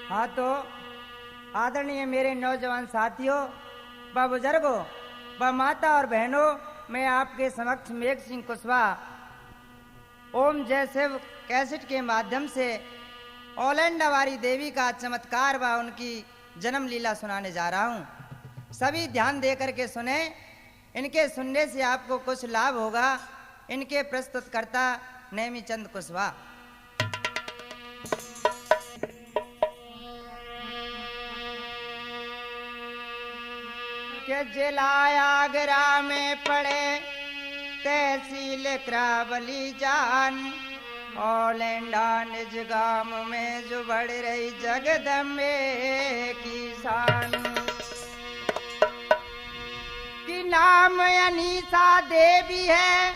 हाँ तो आदरणीय मेरे नौजवान साथियों, व बुजुर्गों, व माता और बहनों, मैं आपके समक्ष मेघ सिंह कुशवाहा ओम जय शिव कैसेट के माध्यम से ओलेंडावारी देवी का चमत्कार व उनकी जन्म लीला सुनाने जा रहा हूँ। सभी ध्यान दे करके सुने। इनके सुनने से आपको कुछ लाभ होगा। इनके प्रस्तुतकर्ता नेमीचंद कुशवाहा। के जिला आगरा में पड़े तहसील क्रावली जान, ओलेंडा निज गाम में जो बढ़ रही जगदम्बे की शान। कि नाम अनीसा देवी है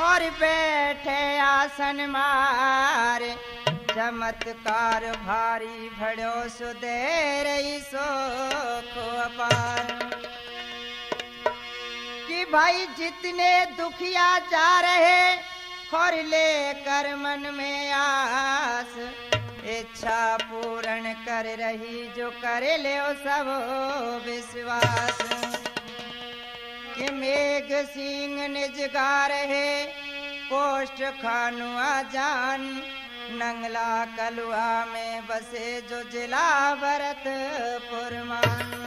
और बैठे आसन मार, चमत्कार भारी भड़ो सुदे रही सोख अपार। कि भाई जितने दुखिया जा रहे और लेकर मन में आस, इच्छा पूर्ण कर रही जो कर ले सब विश्वास। कि मेघ सिंह निज गा रहे पोस्ट खानुआ जान, नंगला कलुआ में बसे जो जिला भरतपुर मान।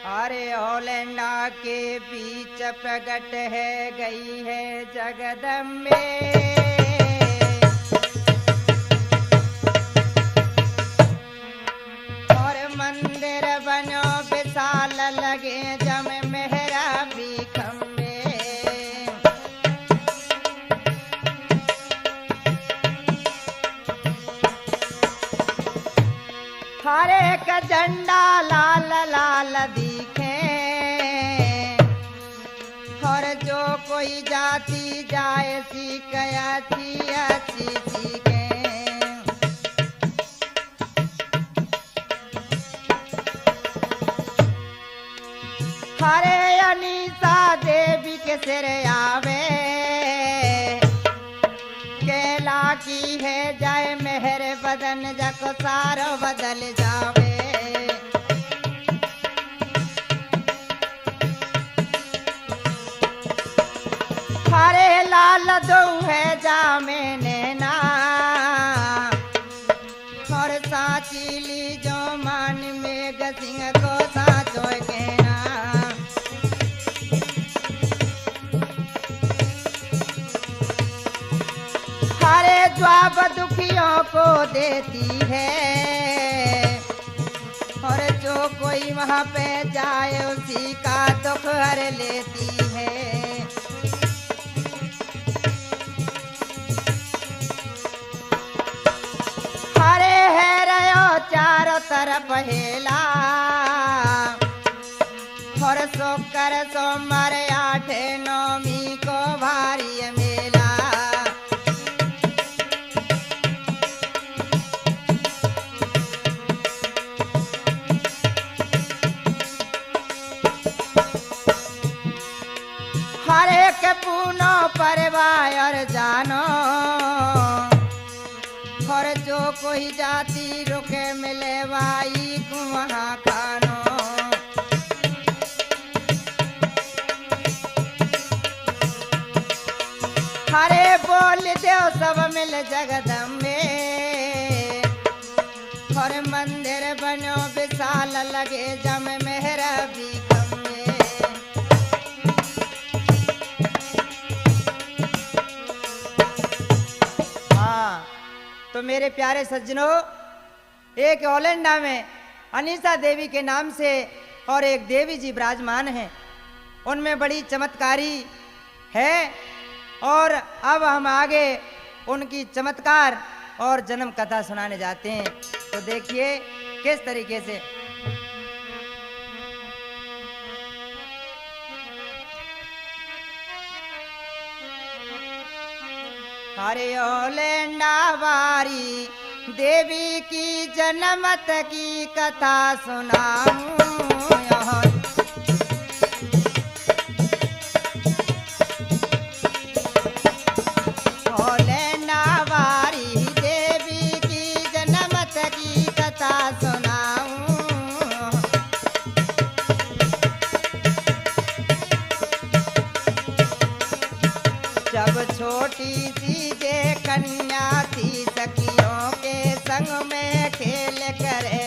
अरे ओलेंडा के बीच प्रगट है गई है जगदम्बे, और मंदिर बनो विशाल लगे जम मेहरा भी खम्बे। हर एक झंडा लाल लाल दिखे, और जो कोई जाती जाए सीखया थी अच्छी सीखे। हरे अनीसा देवी के सिर आवे, केला की है जाए मेहर बदन जको सारो बदल जावे। हरे लाल दो है जामे नैना, और साची ली जो मान में गसिंग को साचो कहना। हरे जवाब दुखियों को देती है, और जो कोई वहाँ पे जाए उसी का दुख हर लेती है। हरे है रयो चारों तरफ हेला, और सो कर सोमवार आठे नौमी को भारी मेला। हर एक पूनो परवार जानो, और जो कोई जाती रुके मिले वाई वहाँ खानो। हरे बोल दो सब मिल जगदम्बे, और मंदिर बनो विशाल लगे जम मेहरा भी खम्बे। तो मेरे प्यारे सज्जनों, एक ओलेंडा में अनीसा देवी के नाम से और एक देवी जी विराजमान हैं। उनमें बड़ी चमत्कारी है, और अब हम आगे उनकी चमत्कार और जन्म कथा सुनाने जाते हैं। तो देखिए किस तरीके से। हरे ओलेंडा वारी देवी की जन्मत की कथा सुनाऊं यहाँ। ओलेंडा वारी जब छोटी सी जे कन्या थी सखियों के संग में खेल करे,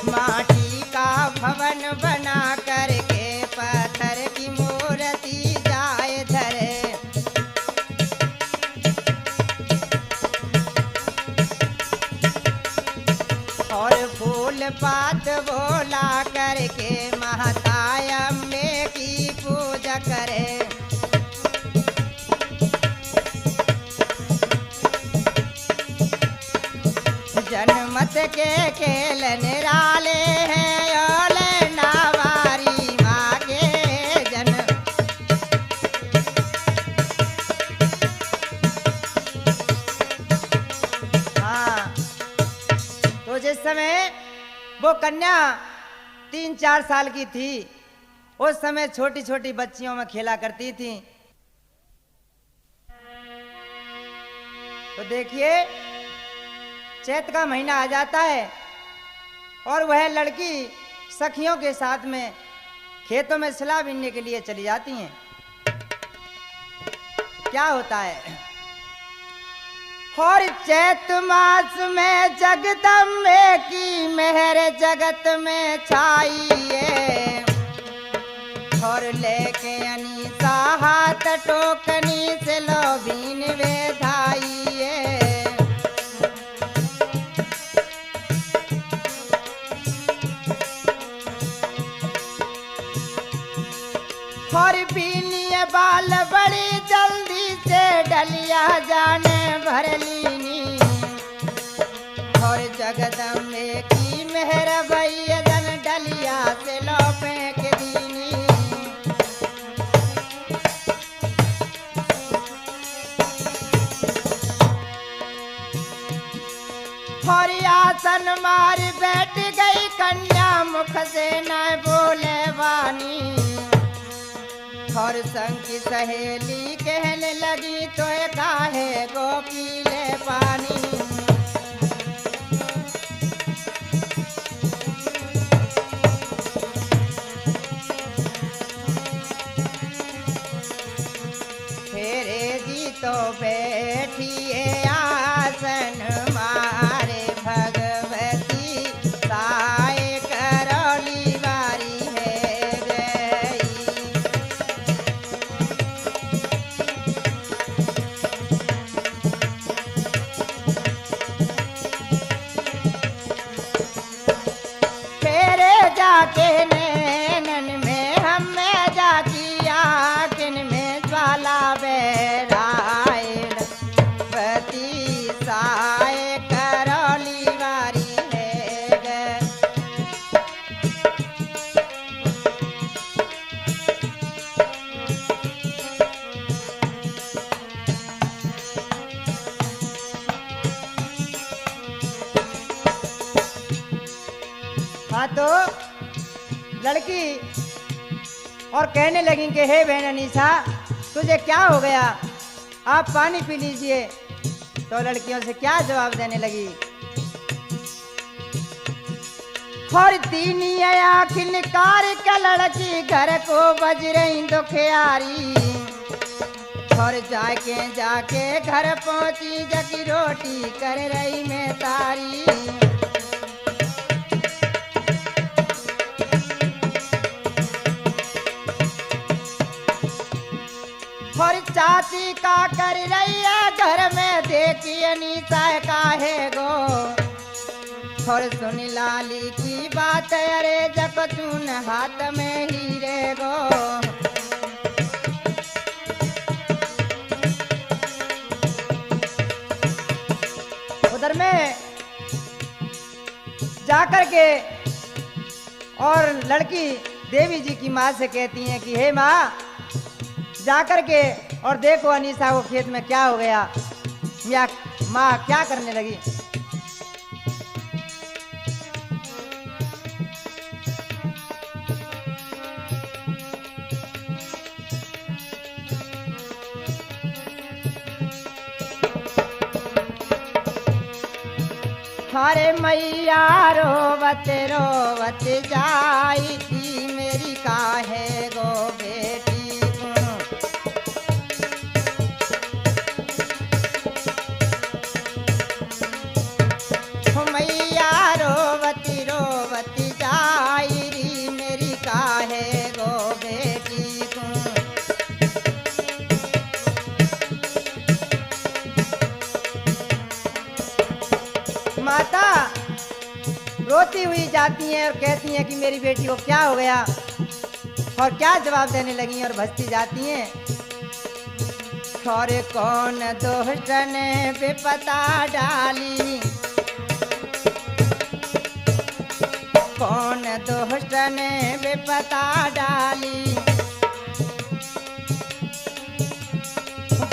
माटी का भवन बना करके पत्थर की मूर्ति जाए धरे। और फूल पात बोला करके माता अम्बे की पूजा करे। जनमत के खेल निराले हैं ओले नावारी माँ के जन। हाँ, तो जिस समय वो कन्या 3-4 साल की थी, उस समय छोटी छोटी बच्चियों में खेला करती थी। तो देखिए चैत का महीना आ जाता है और वह लड़की सखियों के साथ में खेतों में सिला बीनने के लिए चली जाती हैं। क्या होता है, और चैत मास में जगदम्बे की मेहर जगत में छाई है, और लेके अनीसा हाथ टोकनी से लो बीन वे धाई है। और बीनिए बाल बड़ी जल्दी से डलिया जाने भर लीनी, और जगदम्बे की मेहर भैया जन डलिया से लो फेंक दीनी। और आसन मार बैठ गई कन्या मुख से न बोले वानी, और संग की सहेली कहने लगी तो काहे गोपी ले पानी। फेरे जी तो बैठिए आसन मारे भगवती साए करौली वारी है गई। जाके नैनन में हमें जाकी आखिन में ज्वाला बेरायल पति साए करौली वारी है गे। हाँ तो लड़की और कहने लगी कि हे बहन अनीसा तुझे क्या हो गया, आप पानी पी लीजिए। तो लड़कियों से क्या जवाब देने लगी, और तीनी आखिरकार का लड़की घर को बज रही दुखियारी, और जाके घर पहुंची जकी रोटी कर रही मैं तारी। और चाची का कर रही है घर में देखी अनीसा काहे गो, और सुनी लाली की बात अरे जकचून हाथ में हीरे गो। उधर में जाकर के और लड़की देवी जी की माँ से कहती हैं कि हे माँ जाकर के और देखो अनीसा को खेत में क्या हो गया। माँ क्या करने लगी, हरे मैया रोवत रोवत जाई थी मेरी काहे गो बेटी गुण। मैया रोवत रोवत जाई री मेरी काहे गो बेटी गुण। माता रोती हुई जाती हैं और कहती हैं कि मेरी बेटी को क्या हो गया, और क्या जवाब देने लगी और भजती जाती हैं। और कौन दुष्ट ने विपदा डाली, कौन दुष्ट ने विपदा डाली,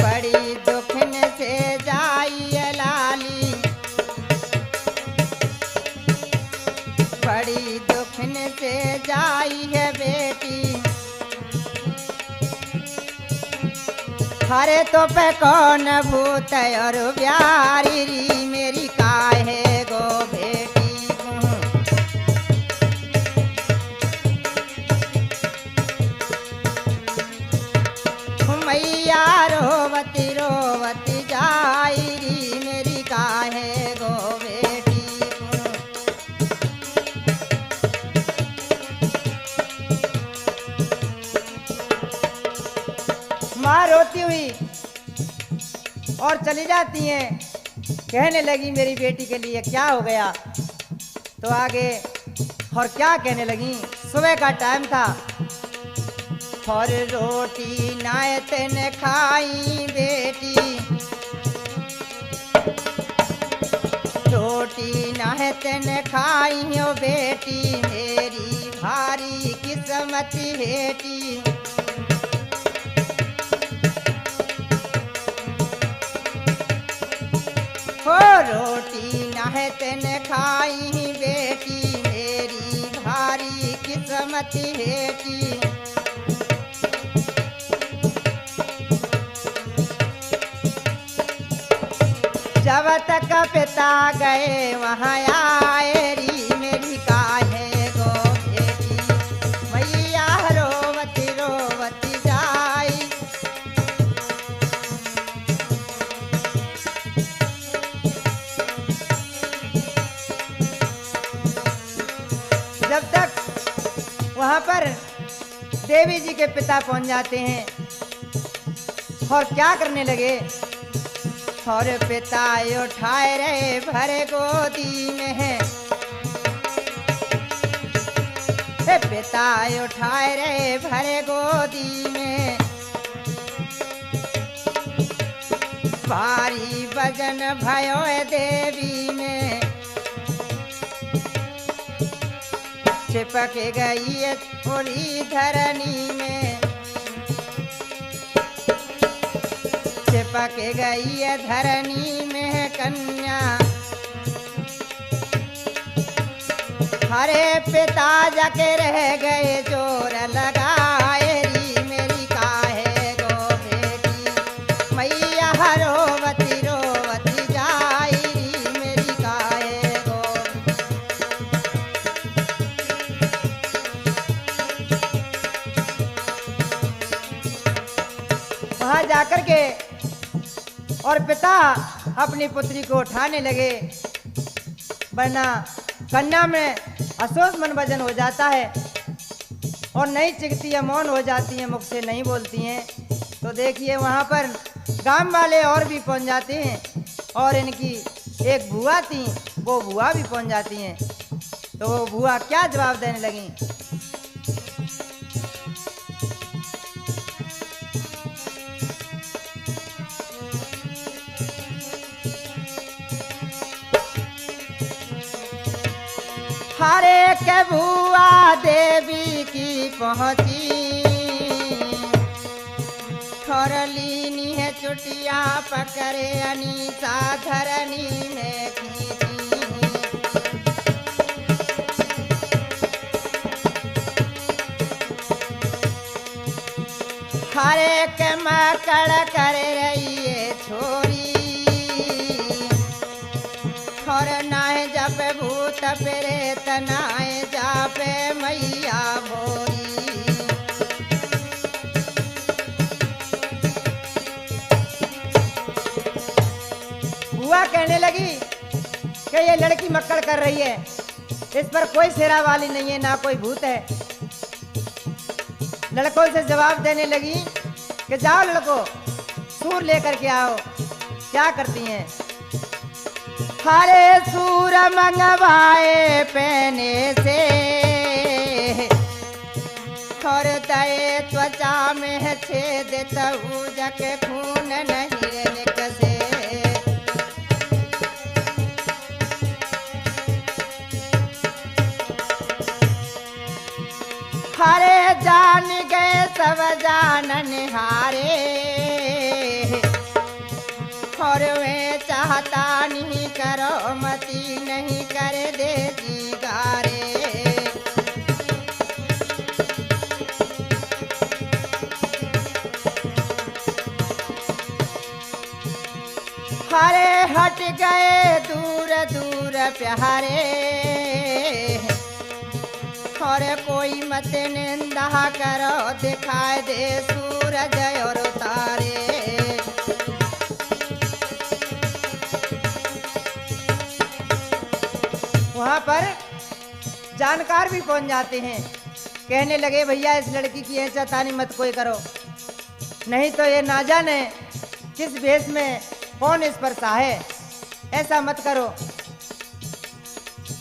बड़ी दुखन से जाई लाली, बड़ी दुखन से जाई है बेटी। हरे तो पे कौन भूत और प्यारी री मेरी काहे गो बेटी गुण। मैया रोवती रोवती जाई री मेरी काहे गो बेटी गुण। माँ रोती हुई और चली जाती हैं, कहने लगी मेरी बेटी के लिए क्या हो गया। तो आगे और क्या कहने लगी। सुबह का टाइम था और रोटी नायत ने खाई बेटी, रोटी नायत ने खाई हो बेटी, मेरी भारी किस्मत हेटी। हो रोटी नाहत न खाई बेटी, मेरी भारी किस्मत हेटी। जब तक पिता गए वहाँ आए री मेरी काहे गो बेटी। मैया रोवती रोवती जाई, जब तक वहां पर देवी जी के पिता पहुंच जाते हैं और क्या करने लगे। और पिता उठाए रहे भरे गोदी में है, पिता उठाए रहे भरे गोदी में, भारी वजन भयो देवी में। चिपक गई थोड़ी धरनी में, चिपक गई धरनी में कन्या। हरे पिता जाके रह गए जोर लगाए री मेरी काहे गो बेटी। मैया रोवती रोवती जाई री मेरी काहे गो। वहां जाकर के और पिता अपनी पुत्री को उठाने लगे, वरना कन्या में असोस मन वजन हो जाता है और नहीं चिकती है, मौन हो जाती है, मुख से नहीं बोलती हैं। तो देखिए वहाँ पर गांव वाले और भी पहुँच जाते हैं और इनकी एक बुआ थी, वो बुआ भी पहुँच जाती हैं। तो वो बुआ क्या जवाब देने लगी। हरे के बुआ देवी की पहुँची, खरलीनी है चुटिया पकड़े अनीसा धरनी में खींची। हरे के मकड़ कर रही है छोरी, और ना है जब तपेरे तनाए जापे मैया भोरी। बुआ कहने लगी कि ये लड़की मक्कड़ कर रही है, इस पर कोई शेरा वाली नहीं है, ना कोई भूत है। लड़कों से जवाब देने लगी कि जाओ लड़को, सूर लेकर के आओ। क्या करती हैं? हरे सूर मंगवाए पहने से, और दए त्वचा में छेद तहु जके खून नहीं निकसे। हरे जान गए सब जानन हारे, और वे चाहता नहीं करो मती नहीं कर दे जी गारे। हरे हट गए दूर दूर प्यारे, और कोई मत निंदा करो दिखाए दे सूरज और तारे। वहां पर जानकार भी पहुंच जाते हैं, कहने लगे भैया इस लड़की की ऐसा तानी मत कोई करो, नहीं तो ये ना जाने किस भेष में कौन इस पर साहे, ऐसा मत करो।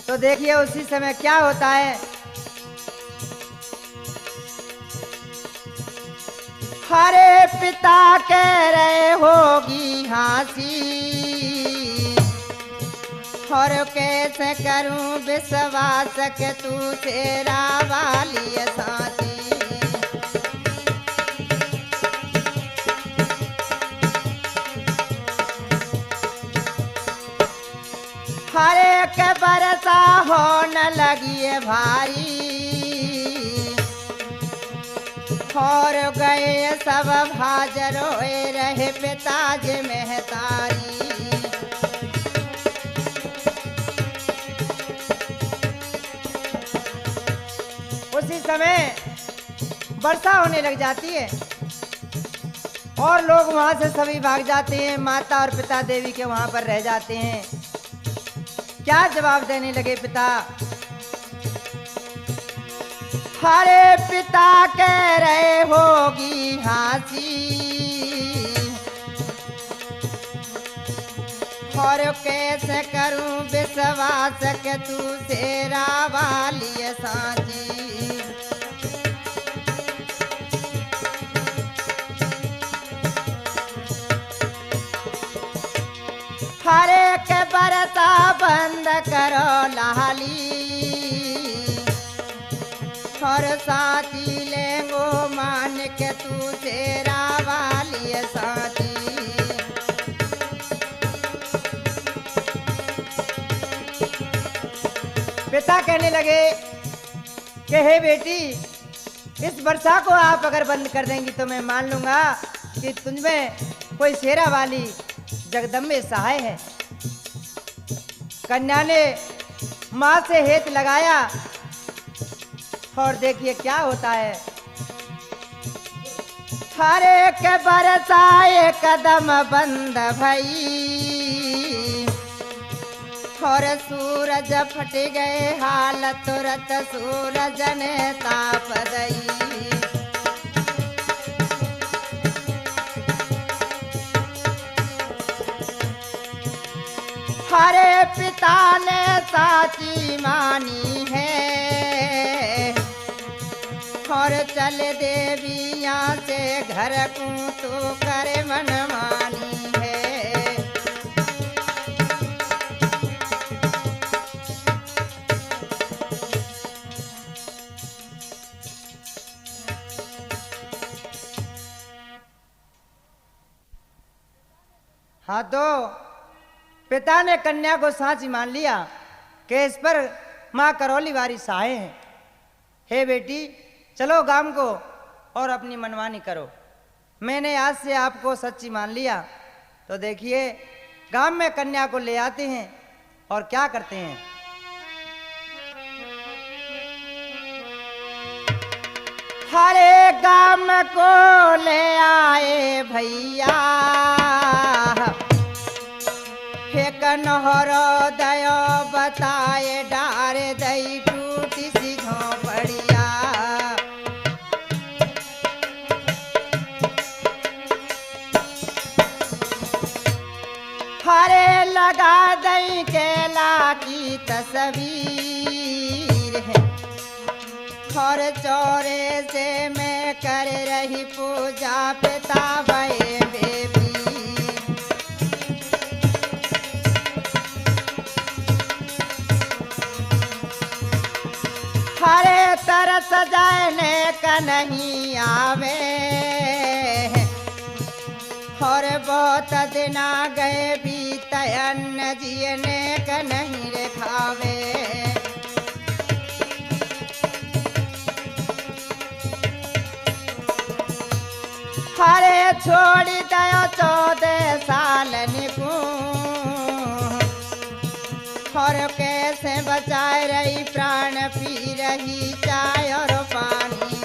तो देखिए उसी समय क्या होता है। हरे पिता कह रहे होगी हासी, और कैसे करूं विश्वास के तू तेरा वाली साथी। हरे के बरसा हो न लगी भारी, और गए सब भाज रोए रहे पिताज महतारी। उसी समय वर्षा होने लग जाती है और लोग वहां से सभी भाग जाते हैं, माता और पिता देवी के वहां पर रह जाते हैं। क्या जवाब देने लगे पिता? हरे पिता कह रहे होगी हासी, और कैसे करूं विश्वास के तू तेरा वाली साथी। हरे के बरसा बंद करो लाली, और साथी लेंगो मान के तू तेरा वाली साथी। पिता कहने लगे कि हे बेटी, इस वर्षा को आप अगर बंद कर देंगी तो मैं मान लूंगा कि तुझमें कोई शेरा वाली जगदम्बे सहाय है। कन्या ने माँ से हेत लगाया और देखिए क्या होता है। हरे के बरसाए कदम बंद भई, और सूरज फट गए हाल तुरत सूरज ने ताप दई। हरे पिता ने साची मानी है, और चल देवी यहाँ से घर को तो करे मनमानी है। हाँ तो पिता ने कन्या को साची मान लिया कि इस पर माँ करौली वारी सहाय है। हे बेटी, चलो गांव को और अपनी मनमानी करो, मैंने आज से आपको सच्ची मान लिया। तो देखिए गांव में कन्या को ले आते हैं और क्या करते हैं। हरे गाम को ले आए भैया, एक नहर दयो बताए डार दई टूटी सी झोपड़िया। हरे लगा दई केला की तस्वीर है, और चौरे से मैं कर रही पूजा पिता भये बेबी। हरे तरस जाने का नहीं आवे, और बहुत दिन आ गए बीतयन जीने का नहीं रेखावे। हरे छोड़ दयो 14 साल निकू, और कैसे बचाए रही प्राण पी रही चाय और पानी।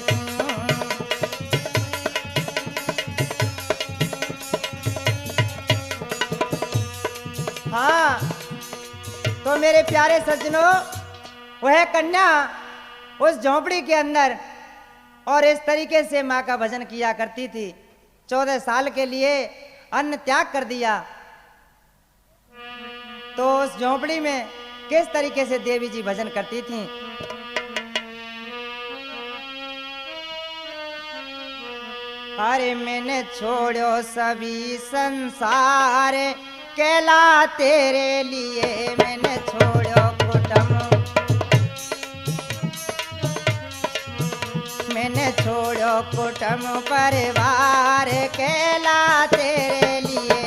हाँ, तो मेरे प्यारे सज्जनों, वह कन्या उस झोंपड़ी के अंदर और इस तरीके से माँ का भजन किया करती थी। 14 साल के लिए अन्न त्याग कर दिया। तो उस झोंपड़ी में किस तरीके से देवी जी भजन करती थीं। अरे मैंने छोड़ो सभी संसार केला तेरे लिए, मैंने छोड़ो कुटुंब, मैंने छोड़ो कुटुंब परिवार केला तेरे लिए।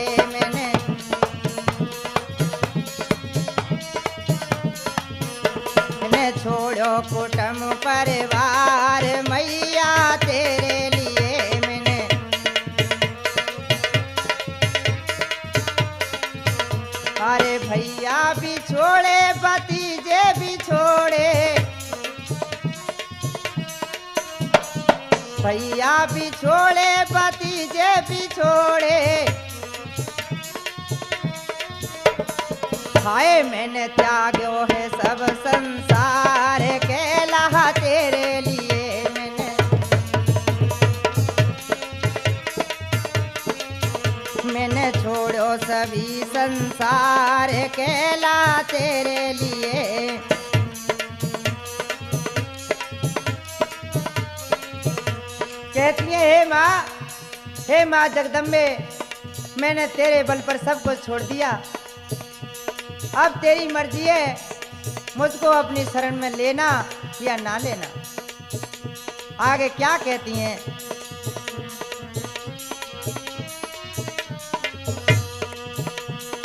मैंने छोड़ो कुटुंब परिवार मैया तेरे लिए। मैंने अरे भैया भी छोड़े भतीजे भी छोड़े, भैया भी छोड़े भतीजे भी छोड़े। हाय मैंने त्यागो है सब संसार केला तेरे लिए। मैंने छोड़ो सभी संसार केला तेरे लिए। कहती है हे माँ जगदम्बे, मैंने तेरे बल पर सब कुछ छोड़ दिया, अब तेरी मर्जी है मुझको अपनी शरण में लेना या ना लेना। आगे क्या कहती हैं।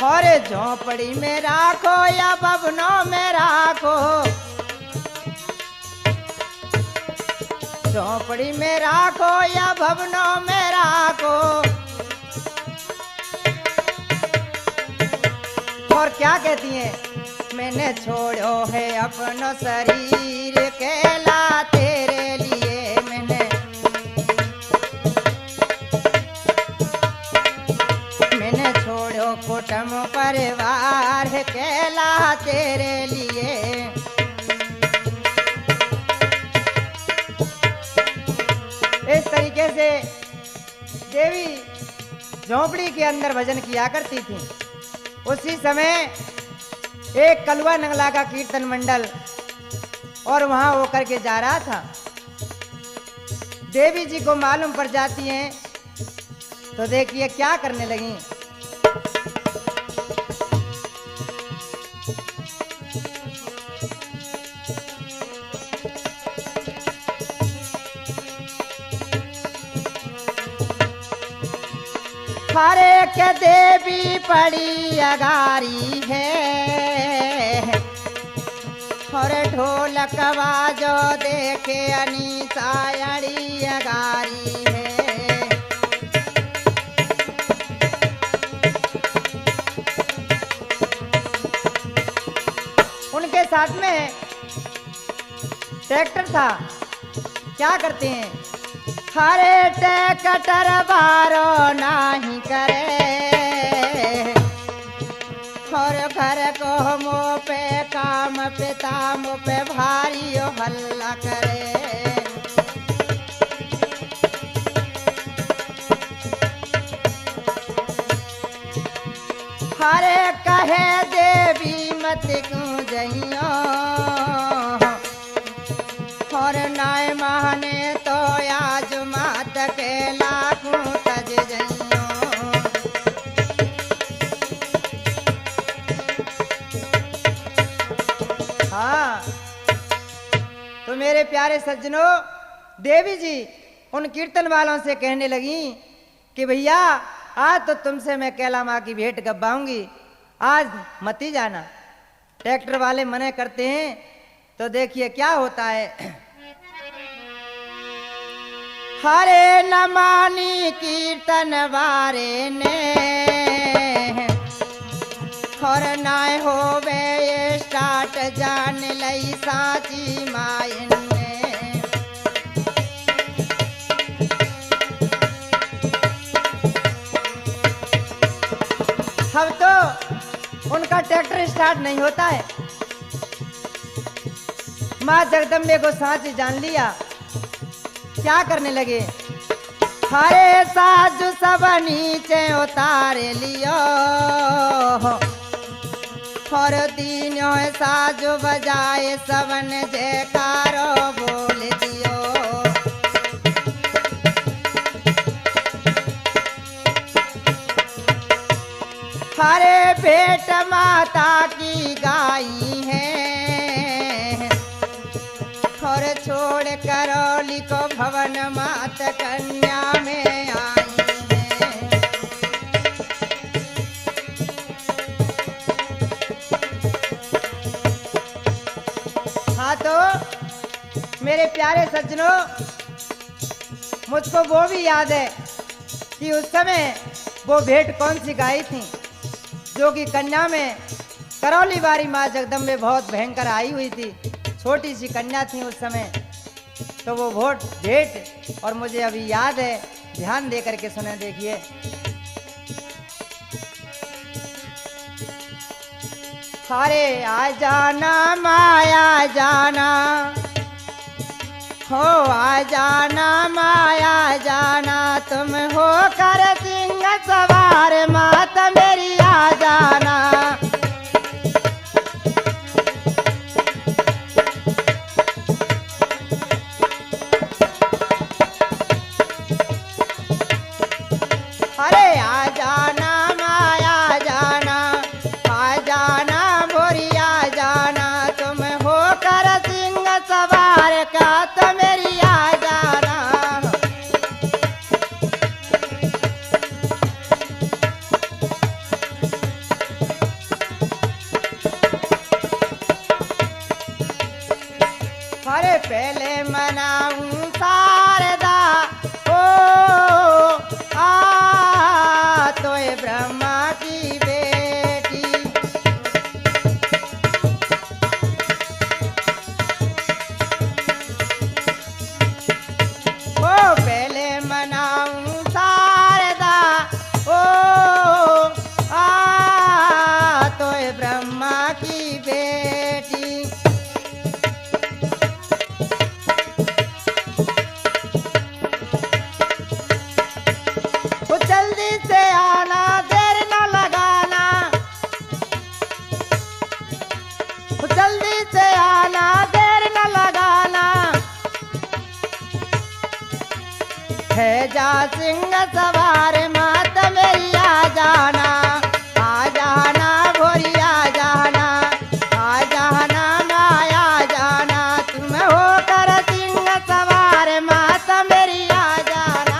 और झोंपड़ी में राखो या भवनों में राखो, झोंपड़ी में राखो या भवनों में राखो। और क्या कहती हैं, मैंने छोड़ो है अपनो शरीर केला तेरे लिए। मैंने छोड़ो कुटुंब परिवार केला तेरे लिए। इस तरीके से देवी झोंपड़ी के अंदर भजन किया करती थी। उसी समय एक कलवा नंगला का कीर्तन मंडल और वहां होकर के जा रहा था। देवी जी को मालूम पड़ जाती हैं तो देखिए क्या करने लगी। हरे के देवी पड़ी अगारी है, और ढोलक बाजो देखे अनीसा अड़ी अगारी है। उनके साथ में ट्रैक्टर था, क्या करते हैं? हरे टेकटर बारो नाही करे और घर को मुँह पे काम पिता मुँह पे भारी हल्ला करे। हरे कहे देवी मत क्यों जइयो और नाय माने तो आज मात के लाखों तज जइयो। हाँ, तो मेरे प्यारे सज्जनों, देवी जी उन कीर्तन वालों से कहने लगी कि भैया आज तो तुमसे मैं कैला माँ की भेंट गब्बाऊंगी, आज मत ही जाना। ट्रैक्टर वाले मना करते हैं तो देखिए क्या होता है। हरे न मानी कीर्तन वारे ने और नाय होवे ये स्टार्ट जान लई साची मायन ने। अब तो उनका ट्रैक्टर स्टार्ट नहीं होता है। माँ जगदम्बे को साच जान लिया, क्या करने लगे? हरे साजु सब नीचे उतारे लियो और तीनों साजु बजाए सबन जयकारो बोल दियो। हरे भेंट माता की गाई है और छोड़ करौली को भवन मात कन्या में आई है। हाँ तो मेरे प्यारे सज्जनों, मुझको वो भी याद है कि उस समय वो भेंट कौन सी गाई थी, जो कि कन्या में करौली बारी माँ जगदम्बे बहुत भयंकर आई हुई थी। छोटी सी कन्या थी उस समय, तो वो भेंट और मुझे अभी याद है, ध्यान दे करके सुने देखिए। हरे आ जाना माया जाना हो, आ जाना माया जाना, तुम हो कर सिंह सवार मात मेरी आ जाना। अरे आ जाना माया जाना, आ जाना भोरिया जाना, तुम हो कर सिंह सवार का तो मेरी आ जाना। अरे पहले मनाऊं शारदा ओ तो ये ब्रह्मा की बेटी। ओ पहले मनाऊं शारदा ओ तो ये ब्रह्मा की बेटी। जल्दी से आना, देर न लगाना, जल्दी से आना, देर न लगाना। है जा सिंह सवार मात मेरी आ जाना, आ जाना भोरी आ जाना, आ जाना माया जाना, तुम हो कर सिंह सवार मात मेरी आ जाना।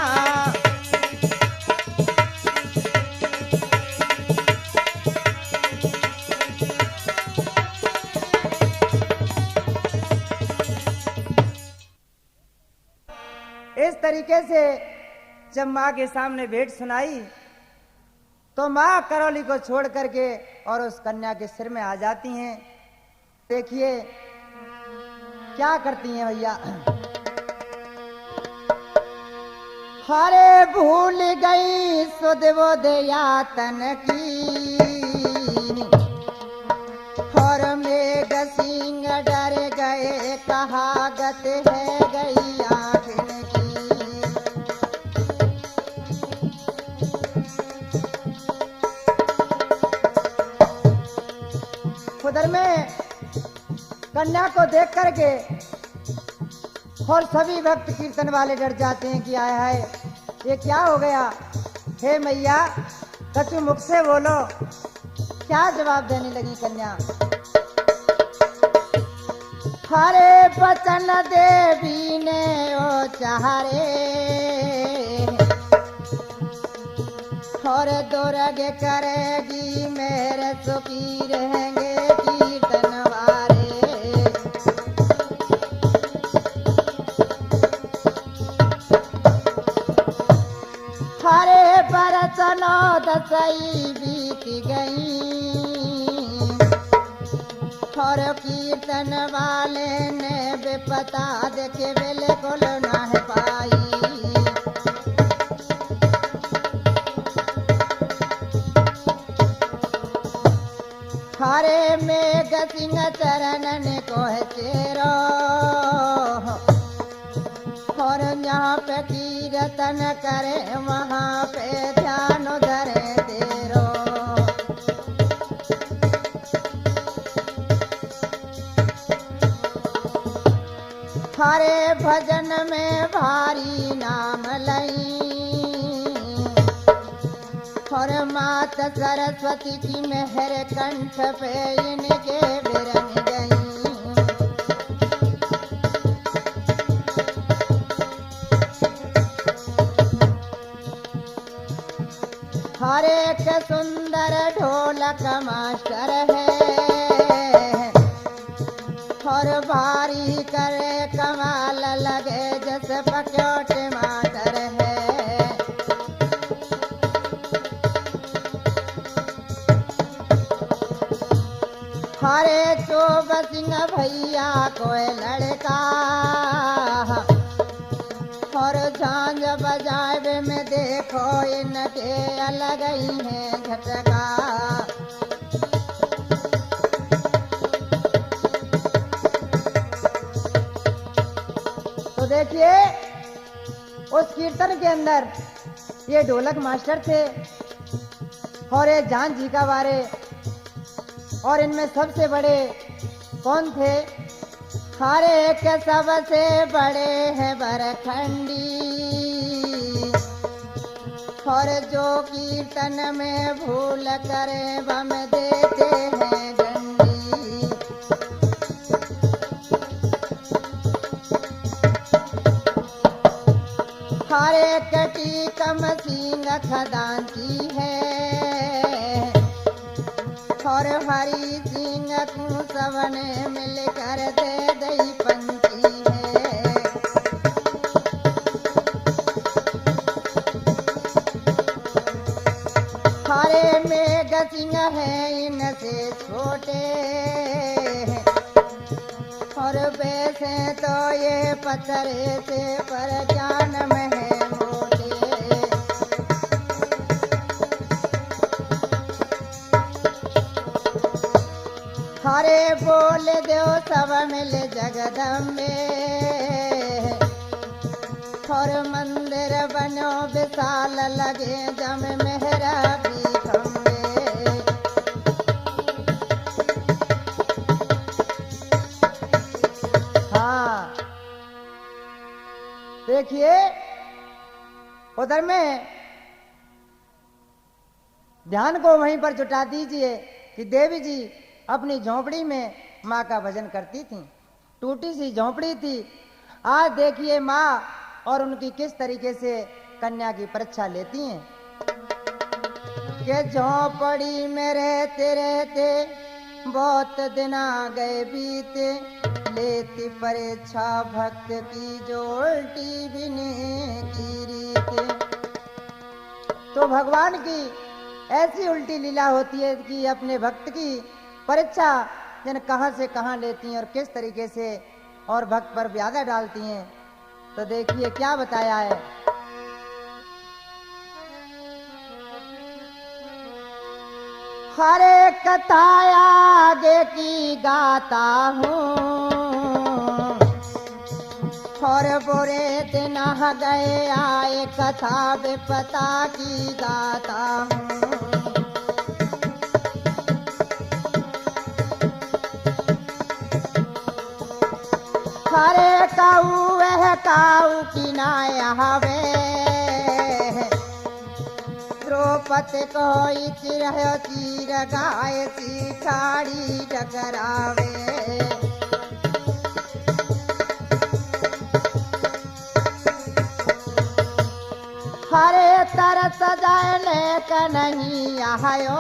इस तरीके से जब माँ के सामने भेंट सुनाई तो माँ करौली को छोड़ करके और उस कन्या के सिर में आ जाती हैं। देखिए क्या करती हैं भैया। हरे भूल गई सुध बुध यातन की, और मेघ सिंह डर गए कहावत है गई आखिर की। उधर में कन्या को देख करके और सभी भक्त कीर्तन वाले डर जाते हैं कि आया है ये क्या हो गया। हे मैया कछु मुख से बोलो। क्या जवाब देने लगी कन्या। हरे बचन देवी ने ओ चारे, और दुर्ग करेगी मेरे सुखी रहेंगे कीर्तन वारे। हरे बरसनो दसई बीत गई, और कीर्तन वाले ने बेपता देखे बिल्कुल ना पाई। हरे मेघ सिंह चरणन को है तेरो, और यहाँ पे कीर्तन करे वहाँ पे ध्यान धरे तेरो। हरे भजन में भारी नाम लई, और मात सरस्वती की मेहर कंठ पे इनके बिरंग गई। हर एक सुंदर ढोलक मास्टर है, और भारी करे कमाल लगे जैसे पक्योट मास्टर है। हरे चोब सिंह भैया कोई लड़का, और झांझ बजावे में देखो इनके अलग ही है झटका। तो देखिए उस कीर्तन के अंदर ये ढोलक मास्टर थे और ये जान जी का बारे, और इनमें सबसे बड़े कौन थे। हर एक सबसे बड़े हैं बरखंडी, और जो कीर्तन में भूल करे बम देते हैं डंडी। हर एक टीकम सिंह खदांची है, और हरी सिंह को सबने मिलकर दे दई पंची है। हरे मेघ सिंह है इनसे छोटे, और वैसे तो ये पत्थरे से पर जान में है मोटे। हरे बोल दो सब मिल जगदम्बे, और मंदिर बनो विशाल लगे जम मेहरा भी खम्बे। हाँ देखिए उधर में ध्यान को वहीं पर जुटा दीजिए कि देवी जी अपनी झोंपड़ी में माँ का भजन करती थी। टूटी सी झोंपड़ी थी। आज देखिए माँ और उनकी किस तरीके से कन्या की परीक्षा लेती हैं कि झोंपड़ी में रहते रहते बहुत दिन आ गए बीते, लेती परीक्षा भक्त की जो उल्टी भी नहीं की रीत। तो भगवान की ऐसी उल्टी लीला होती है कि अपने भक्त की परीक्षा जन कहां से कहां लेती हैं और किस तरीके से और भक्त पर व्याधा डालती हैं। तो देखिए क्या बताया है। हरे कथा आगे की गाता हूँ और बुरे दिन गए आए कथा विपता की गाता हूँ। हरे काऊ वह काऊ की नायावे द्रौपदी कोई चिरह चीर गाय सी ठाड़ी डगरावे। हरे तरस जाने का नहीं आयो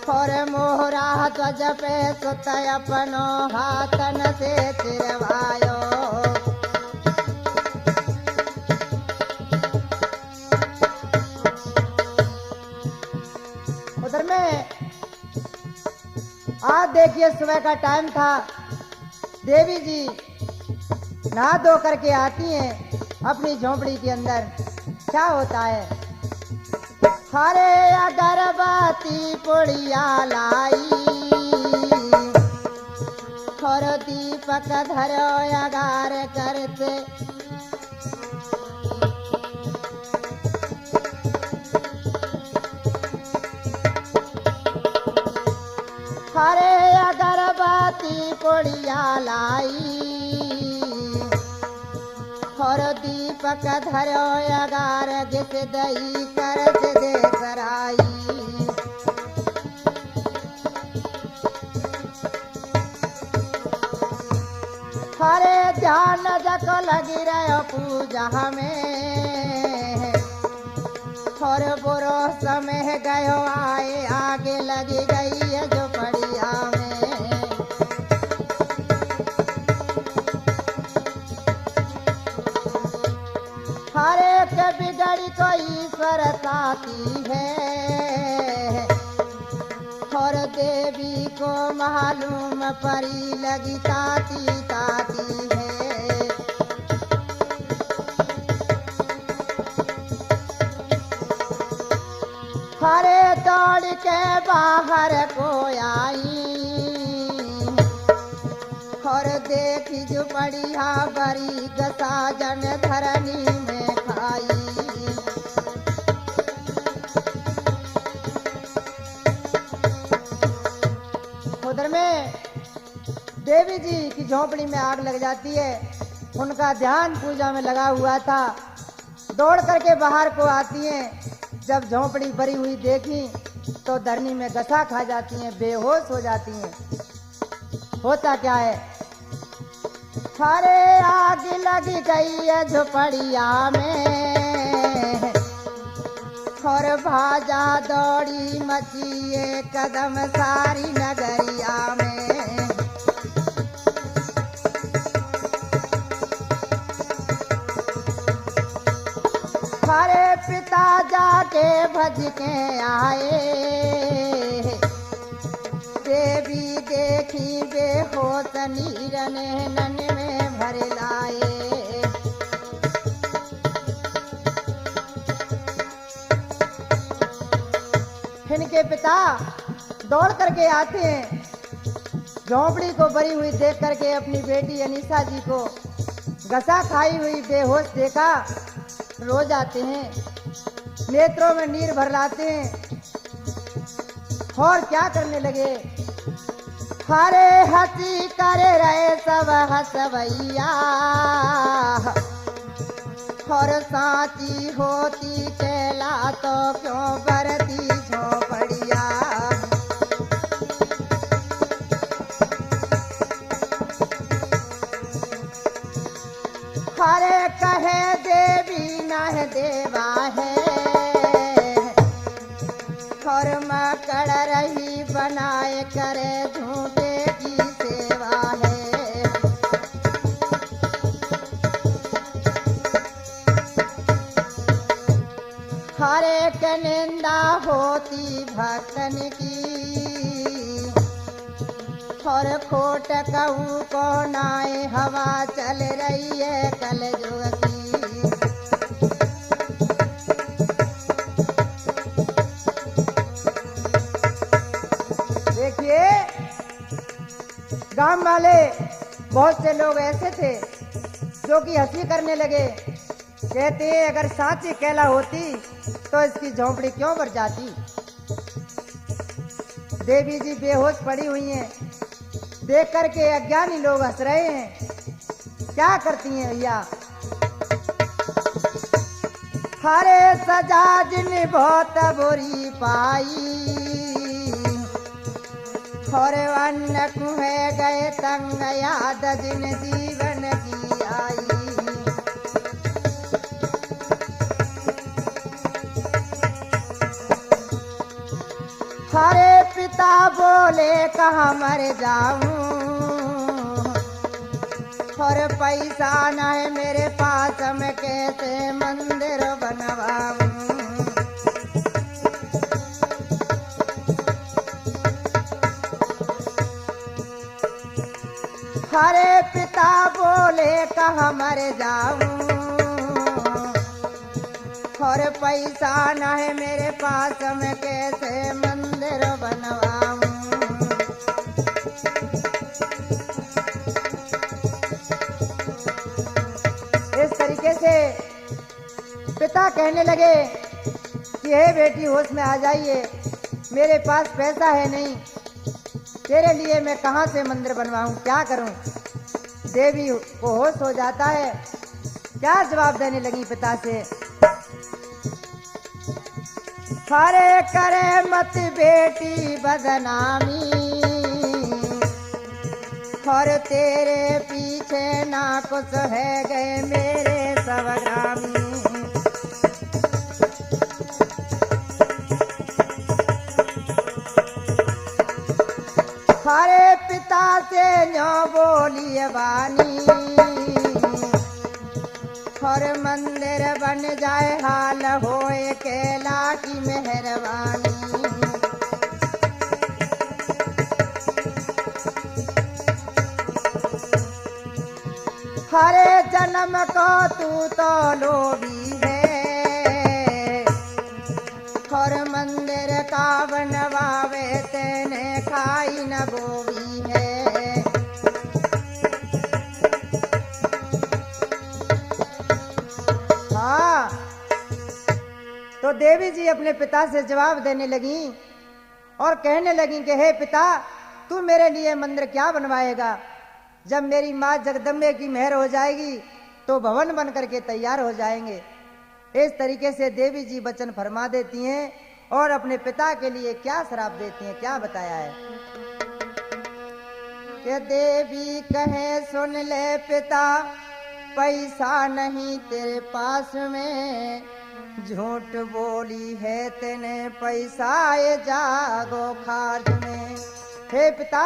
और मोहरा ध्वज पे सुत अपनो हाथन से चिरवायो। उधर में आज देखिए सुबह का टाइम था, देवी जी नहा धो करके आती हैं अपनी झोंपड़ी के अंदर। क्या होता है? हरे अगरबत्ती पुड़िया लाई और दीपक धरो अगार करते। हरे अगरबत्ती पुड़िया लाई और दीपक धरो अगार जिस दही कर दे सराई। हरे ध्यान जको लगी रहो पूजा में और बुरो समय गयो आए आगे लगी गई है जो पड़िया में। हरे के बिगड़ी को ईश्वर साथी है और देवी को मालूम परी लगी ताती ताती है। हरे दौड़ के बाहर को आई और देखी जो बढ़िया बड़ी गसा जन धरनी में खाई। उधर में देवी जी की झोंपड़ी में आग लग जाती है। उनका ध्यान पूजा में लगा हुआ था। दौड़ करके बाहर को आती हैं। जब झोंपड़ी भरी हुई देखी तो धरनी में गसा खा जाती हैं, बेहोश हो जाती हैं। होता क्या है? हरे आग लगी गई है झोपड़िया में और भाजा दौड़ी मची एक कदम सारी नगरिया में। हरे पिता जाके भज के आए देवी देखी बेहोश नीरन नन में भर लाए। इनके पिता दौड़ करके आते हैं। झोंपड़ी को भरी हुई देख करके अपनी बेटी अनीसा जी को गसा खाई हुई बेहोश देखा, रो जाते हैं, नेत्रों में नीर भर लाते हैं और क्या करने लगे? हरे हंसी करे रहे सब हंसवैया और साची होती चला तो क्यों बरती झोपड़िया। हरे कहे देवी न देवा है और मकड़ रही बनाए करे झूठे की सेवा है। हर एक निंदा होती भक्तन की और खोट कहूँ को नाए हवा चल रही है कलयुग की। वाले बहुत से लोग ऐसे थे जो कि हंसी करने लगे। कहते हैं अगर सांची केला होती तो इसकी झोंपड़ी क्यों भर जाती। देवी जी बेहोश पड़ी हुई हैं। देख करके अज्ञानी लोग हंस रहे हैं। क्या करती हैं भैया। हरे सजा जिन बहुत बुरी पाई और अन्न कुहे गए तंग याद जिन जीवन की आई। हरे पिता बोले कहाँ मर जाऊं और पैसा न है मेरे पास मैं कैसे मंदिर बनवाऊं। हरे पिता बोले कहाँ मर जाऊं और पैसा न है मेरे पास मैं कैसे मंदिर बनवाऊं। इस तरीके से पिता कहने लगे कि हे बेटी होश में आ जाइए, मेरे पास पैसा है नहीं, तेरे लिए मैं कहाँ से मंदिर बनवाऊं, क्या करूं। देवी को होश हो जाता है। क्या जवाब देने लगी पिता से। हरे करे मत बेटी बदनामी और तेरे पीछे ना कुछ है गए मेरे सवग्रामी। हरे पिता से न्यो बोलिए वानी और मंदिर बन जाए हाल होए केला की मेहरबानी। हरे जन्म को तू तो लोभी है और मंदिर का बनवावे तेने खाई न गोभी है। हाँ, तो देवी जी अपने पिता से जवाब देने लगी और कहने लगी कि हे पिता, तू मेरे लिए मंदिर क्या बनवाएगा। जब मेरी माँ जगदम्बे की मेहर हो जाएगी तो भवन बन करके तैयार हो जाएंगे। इस तरीके से देवी जी वचन फरमा देती हैं और अपने पिता के लिए क्या श्राप देती हैं, क्या बताया है कि देवी कहे सुन ले पिता, पैसा नहीं तेरे पास में, झूठ बोली है तेने पैसा ये जागो खाज में। हे पिता,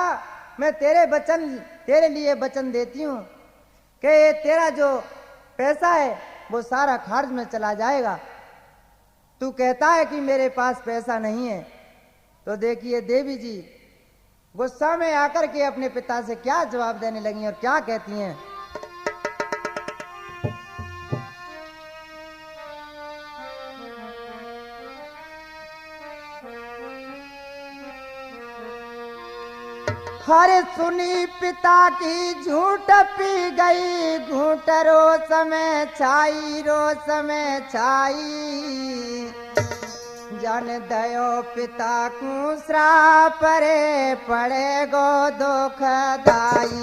मैं तेरे लिए वचन देती हूँ कि तेरा जो पैसा है वो सारा खार्ज में चला जाएगा। तू कहता है कि मेरे पास पैसा नहीं है। तो देखिए देवी जी गुस्सा में आकर के अपने पिता से क्या जवाब देने लगी और क्या कहती हैं। हर सुनी पिता की झूठ पी गई, घूट रो समय छाई, जन दयो पिता को श्राप रे पड़े गो दुखदाई।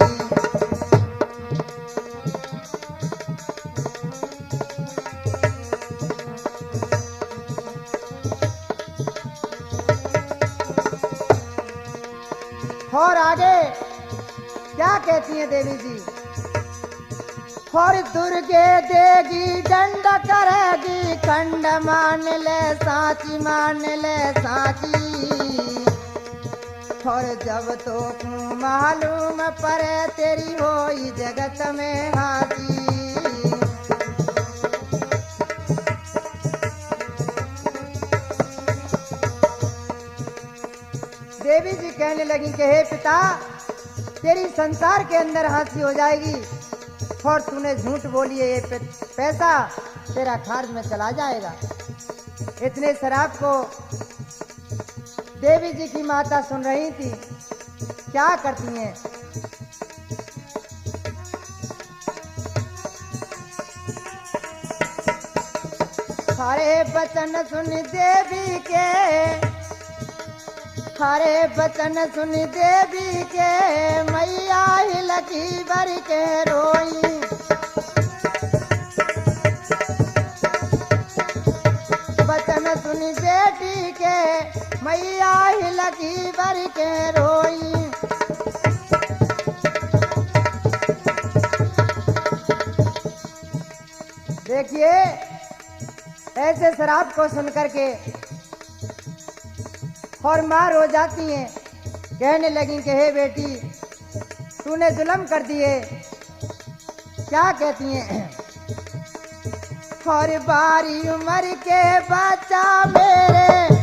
और आगे क्या कहती हैं देवी जी। और दुर्गे देगी दंड करेगी, खंड मान ले साची। और जब तो मालूम पड़े तेरी होई जगत में हाथी। देवी जी कहने लगी कि हे पिता, तेरी संसार के अंदर हंसी हो जाएगी और तूने झूठ बोली है, ये पैसा तेरा खार्ज में चला जाएगा। इतने शराब को देवी जी की माता सुन रही थी। क्या करती हैं हरे बचन सुन देवी के, हरे बचन सुन देवी के, मैया हिलकी बर के रोई। बचन सुन बेटी के, मैया हिलकी बर के रोई। देखिए ऐसे शराब को सुनकर के और माँ रो जाती हैं, कहने लगी कि हे बेटी तूने जुल्म कर दिए। क्या कहती हैं? और बारी उम्र के बच्चा मेरे,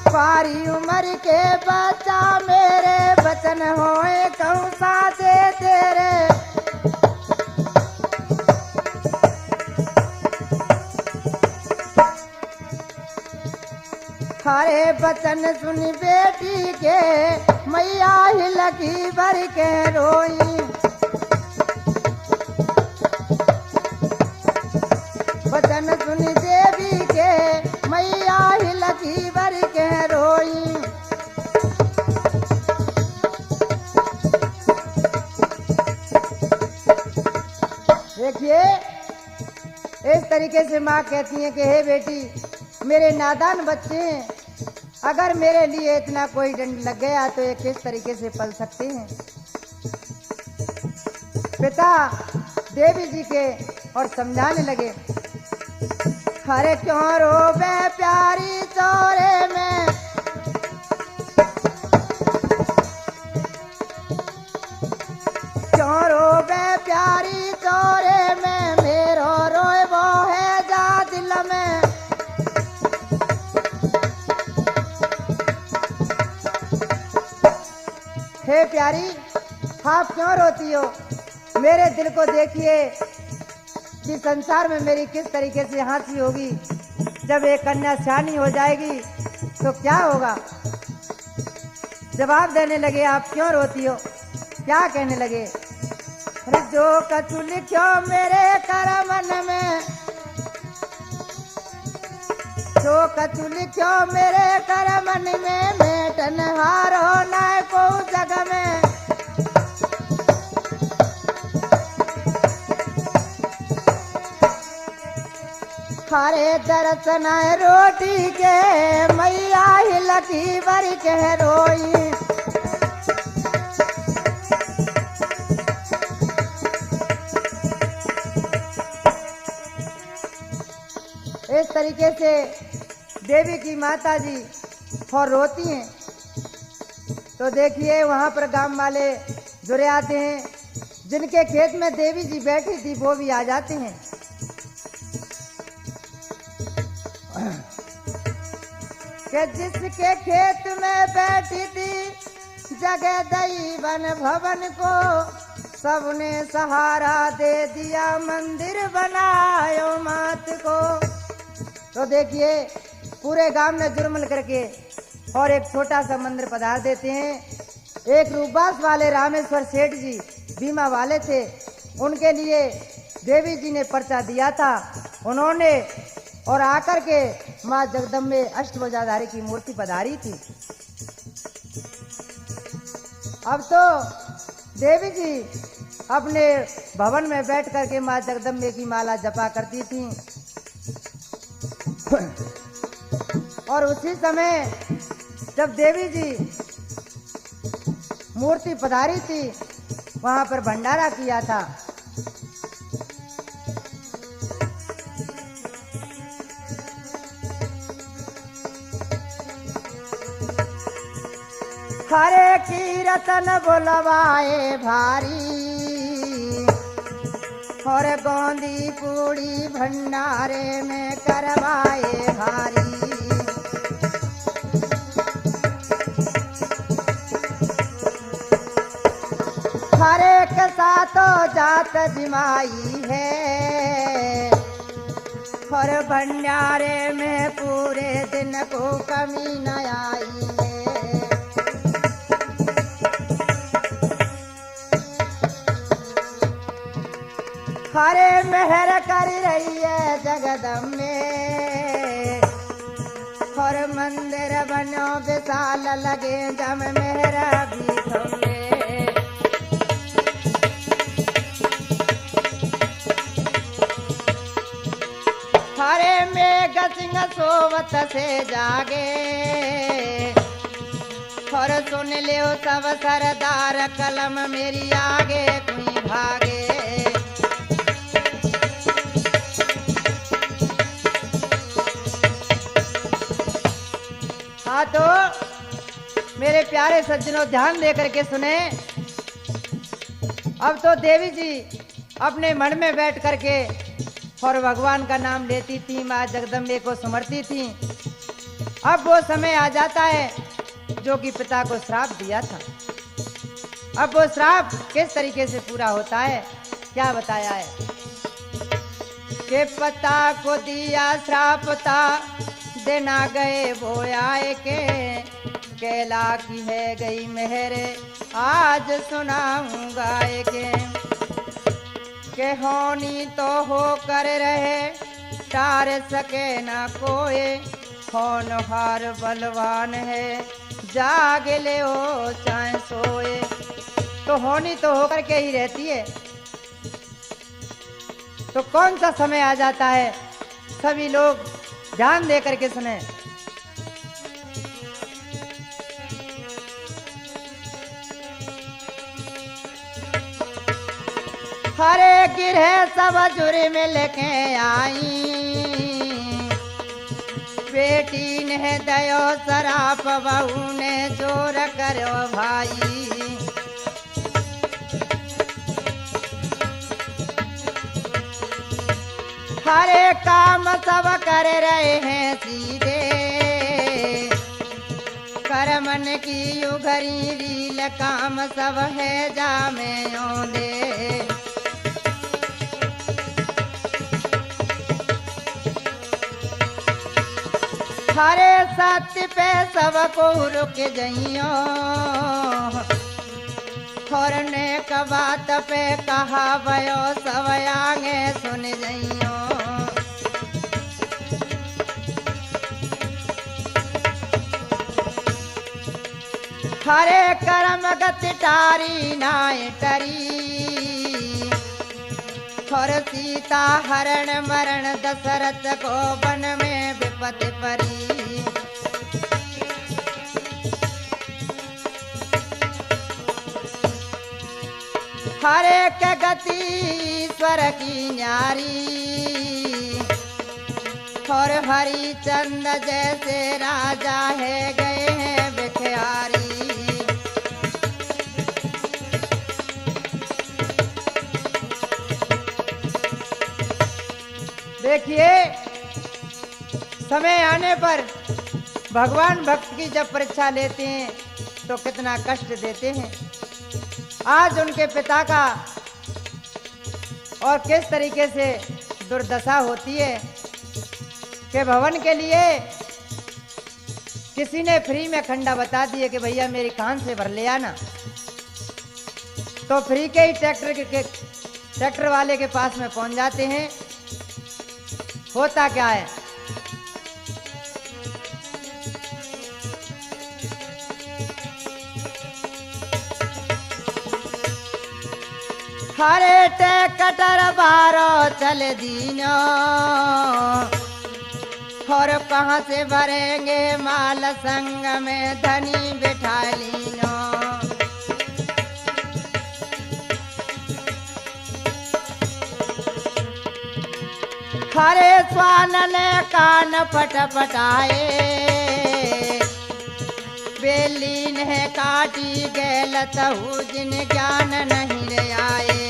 बारी उम्र के बच्चा मेरे, बचन होए कहूँ साथे तेरे। हरे बचन सुन बेटी के, मैया हिलकी बर के रोई। बचन सुन देवी के, मैया हिलकी बर के रोई। देखिए इस तरीके से माँ कहती है कि हे बेटी मेरे नादान बच्चे हैं, अगर मेरे लिए इतना कोई दंड लग गया तो ये किस तरीके से पल सकते हैं। पिता देवी जी के और समझाने लगे, हरे क्यों रोबे प्यारी चौरे में, क्यों रोबे प्यारी चौरे में, मेरो रोए वो है जा दिल में। हे प्यारी आप क्यों रोती हो? मेरे दिल को देखिए कि संसार में मेरी किस तरीके से हंसी होगी। जब एक कन्या शानी हो जाएगी तो क्या होगा? जवाब देने लगे आप क्यों रोती हो? क्या कहने लगे? अरे जो कछु लिखो मेरे करमन में, जो कछु लिखो मेरे करमन में, मेटन हारो ना को जग में। हरे दर्शन रोटी के, मैया हिलकी बर के रोई। इस तरीके से देवी की माता जी और रोती हैं। तो देखिए वहाँ पर गांव वाले जुड़े आते हैं, जिनके खेत में देवी जी बैठी थी वो भी आ जाते हैं। कि जिसके खेत में बैठी थी जगह दई वन भवन को, सबने सहारा दे दिया मंदिर बनायो मात को। तो देखिए पूरे गांव में जुर्मल करके और एक छोटा सा मंदिर पधार देते हैं। एक रूपबास वाले रामेश्वर सेठ जी बीमा वाले थे, उनके लिए देवी जी ने पर्चा दिया था। उन्होंने और आकर के माँ जगदम्बे अष्टभुजाधारी की मूर्ति पधारी थी। अब तो देवी जी अपने भवन में बैठ करके माँ जगदम्बे की माला जपा करती थी। और उसी समय जब देवी जी मूर्ति पधारी थी वहां पर भंडारा किया था। हरे कीर्तन बुलवाए भारी, और गोंदी पूड़ी भंडारे में करवाए भारी। हरे के साथों जात जिमाई है, और भंडारे में पूरे दिन को कमी न आई है। हरे मेहर कर रही है जगदम्बे और मंदिर बनो विशाल लगे जम मेहरा भी थम्बे। हरे मेघ सिंह सोवत से जागे और सुन लियो सब सरदार कलम मेरी आगे कोई भागे। हाँ तो मेरे प्यारे सज्जनों ध्यान दे करके सुने। अब तो देवी जी अपने मन में बैठ करके और भगवान का नाम लेती थी, माँ जगदम्बे को सुमरती थी। अब वो समय आ जाता है जो कि पिता को श्राप दिया था। अब वो श्राप किस तरीके से पूरा होता है क्या बताया है कि पता को दिया श्राप था देना गए वो आए के केला की है गई मेहरे आज सुनाऊंगा के होनी तो हो कर रहे टार सके ना कोई होनहार बलवान है जाग ले ओ चाहे सोए। तो होनी तो होकर के ही रहती है। तो कौन सा समय आ जाता है सभी लोग ध्यान दे करके सुने। हरे गिरह सब जुरे में लेके आई बेटी ने दयो सराप बहू ने जोर करो भाई। हरे काम सब कर रहे हैं सीधे करमन की युगरी रील काम सब है जामे दे। हरे सत्य पे सब को रुक जइयो थोरने का बात पे कहा भयो सब आगे सुन जइयो। हरे कर्म गति टारी नाय टरी और सीता हरण मरण दशरथ को वन में विपत्ति परी। हरे के गति ईश्वर की न्यारी और हरिचंद जैसे राजा है गए हैं बिख्यारी। देखिए समय आने पर भगवान भक्त की जब परीक्षा लेते हैं तो कितना कष्ट देते हैं। आज उनके पिता का और किस तरीके से दुर्दशा होती है कि भवन के लिए किसी ने फ्री में खंडा बता दिए कि भैया मेरी कान से भर ले आना। तो फ्री के ही ट्रैक्टर वाले के पास में पहुंच जाते हैं। होता क्या है हरे ट्रैक्टर बारो चल दीनो और कहाँ से भरेंगे माल संग में धनी बिठा लीनो। हरे स्वान ने कान पटपटाए बेली ने काटी गैल तहु जिन ज्ञान नहीं ले आए।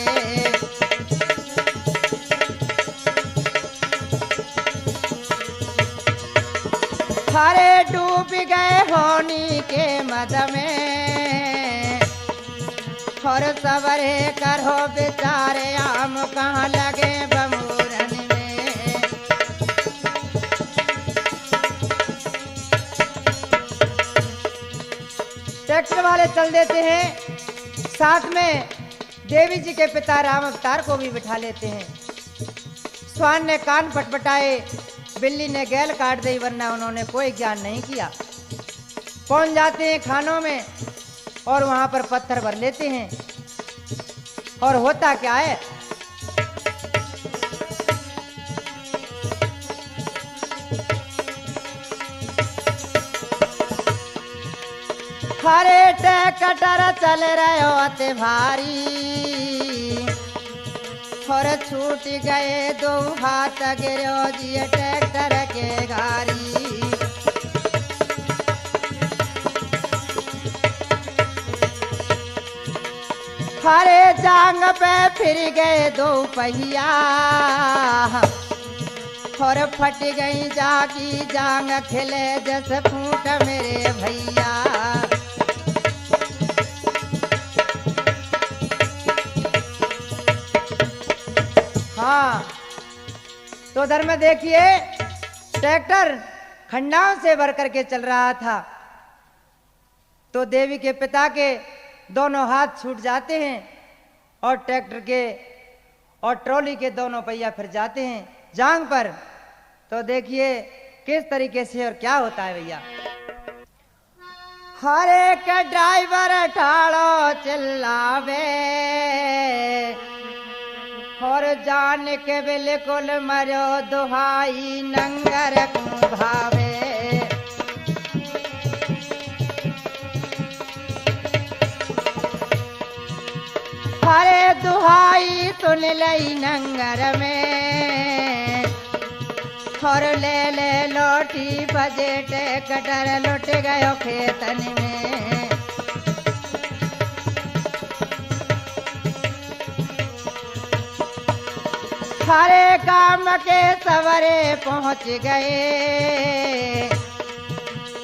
हरे डूब गए होनी के मद में और सबरे करो बेचारे आम कहाँ लगे बमूरन में। ट्रैक्टर वाले चल देते हैं, साथ में देवी जी के पिता राम अवतार को भी बिठा लेते हैं। स्वान ने कान पटपटाए, बिल्ली ने गैल काट दी, वरना उन्होंने कोई ज्ञान नहीं किया। पहुंच जाते हैं खानों में और वहां पर पत्थर भर लेते हैं। और होता क्या है, हरे ट्रैक्टर चल रहे होते भारी, और छूट गए दो हाथ गिरो जी ट्रैक्टर के गारी। हरे जांग पे फिर गए दो पहिया, और फट गई जागी जांग खिले जैसे फूट मेरे भैया। हाँ, तो उधर में देखिए ट्रैक्टर खंडाओं से भर करके चल रहा था। तो देवी के पिता के दोनों हाथ छूट जाते हैं और ट्रैक्टर के और ट्रॉली के दोनों पहिया फिर जाते हैं जांग पर। तो देखिए किस तरीके से और क्या होता है भैया। हर एक ड्राइवर ठाड़ो चिल्लावे, और जान के बिल्कुल मरो दुहाई नंगर को भावे। हरे दुहाई सुन लई नंगर में, और ले लोटी बजे ट्रैक्टर लुट गयो खेतन में। हरे काम के सवरे पहुंच गए,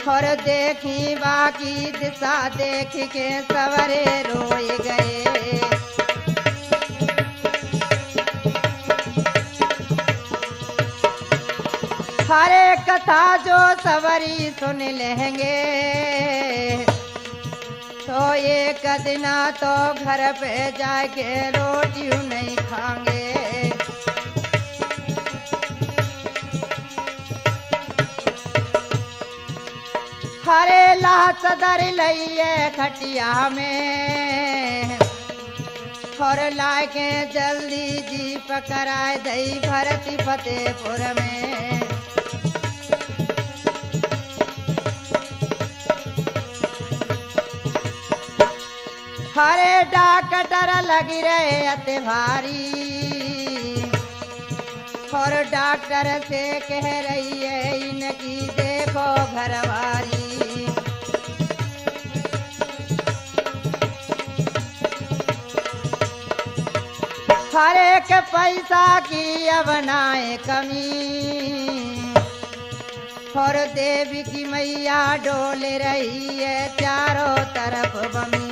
और देखी बाकी दिशा देख के सवरे रोए गए। हरे कथा जो सवरी सुन लेंगे, तो एक दिना तो घर पे जाके रोटी नहीं खाएंगे। हरे लाश दर लइए खटिया में, और लाके जल्दी जीप कराए दई भरती फतेहपुर में। हरे डॉक्टर लगी रहे अति भारी, और डॉक्टर से कह रही है इनकी देखो घरवारी। हर एक पैसा की अब नाए कमी, और देवी की मैया डोल रही है चारों तरफ बमी।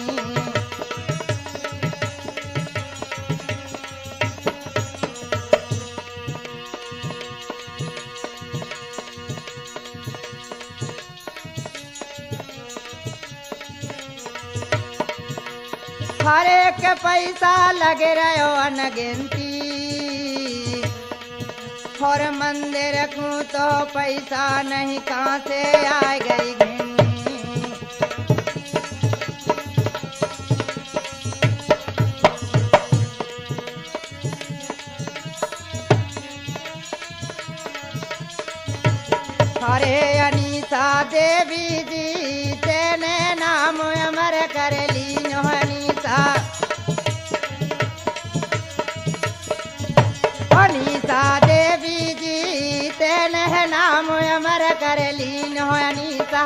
हर एक पैसा लगे रहो अनगिनती, और मंदिर को तो पैसा नहीं कहाँ से आ गई घिन्नी। हरे अनीता देवी जी तेने नाम अमर कर ली। अनीता देवी जी तेने नाम अमर कर ली। अनीता